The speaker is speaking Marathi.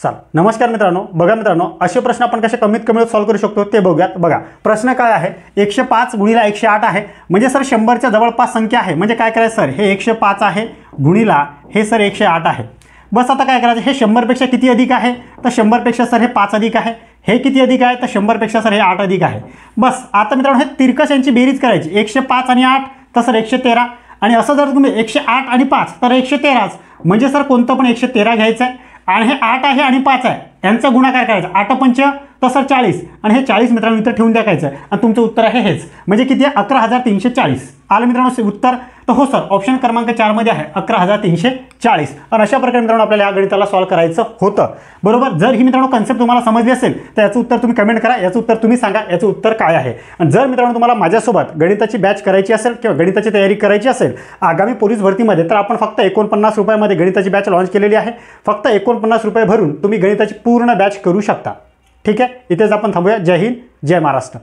चल नमस्कार मित्रांनो, बघा मित्रांनो, असे प्रश्न आपण कसे कमीत कमी सॉल्व्ह करू शकतो ते बघूयात। बघा प्रश्न काय आहे, 105 गुणिला 108 आहे म्हणजे सर 100च्या जवळपास संख्या आहे। म्हणजे काय करायचं सर, हे 105 आहे गुणिला हे सर 108 आहे। बस आता काय करायचं, हे 100पेक्षा किती अधिक आहे तर 100पेक्षा सर हे 5 अधिक आहे। हे किती अधिक आहे तर 100पेक्षा सर हे 8 अधिक आहे। बस आता मित्रांनो हे तिरकस यांची बेरीज करायची, 105 आणि 8 तर सर 113, आणि असं जर तुम्ही 108 आणि 5 तर 113, म्हणजे सर कोणतं पण 113 घ्यायचं आहे आणि हे 8 आहे आणि 5 आहे यांचा गुणाकार करायचा, 8 पंच तर सर 40, आणि हे 40 मित्रांनो इथं ठेवून टाकायचं आणि तुमचं उत्तर आहे हेच, म्हणजे किती आहे 11340 आलं मित्रांनो उत्तर। तर हो सर ऑप्शन क्रमांक 4 मध्ये आहे 11340। आणि अशा प्रकारे मित्रांनो आपल्याला या गणिताला सॉल्व्ह करायचं होतं, बरोबर। जर ही मित्रांनो कन्सेप्ट तुम्हाला समजली असेल तर याचं उत्तर तुम्ही कमेंट करा, याचं उत्तर तुम्ही सांगा याचं उत्तर काय आहे। आणि जर मित्रांनो तुम्हाला माझ्यासोबत गणिताची बॅच करायची असेल किंवा गणिताची तयारी करायची असेल आगामी पोलीस भरतीमध्ये, तर आपण फक्त 49 रुपयामध्ये गणिताची बॅच लॉन्च केलेली आहे। फक्त 49 रुपये भरून तुम्ही गणिताची पूर्ण बॅच करू शकता। ठीक आहे, इथेच आपण थांबूया। जय हिंद, जय महाराष्ट्र।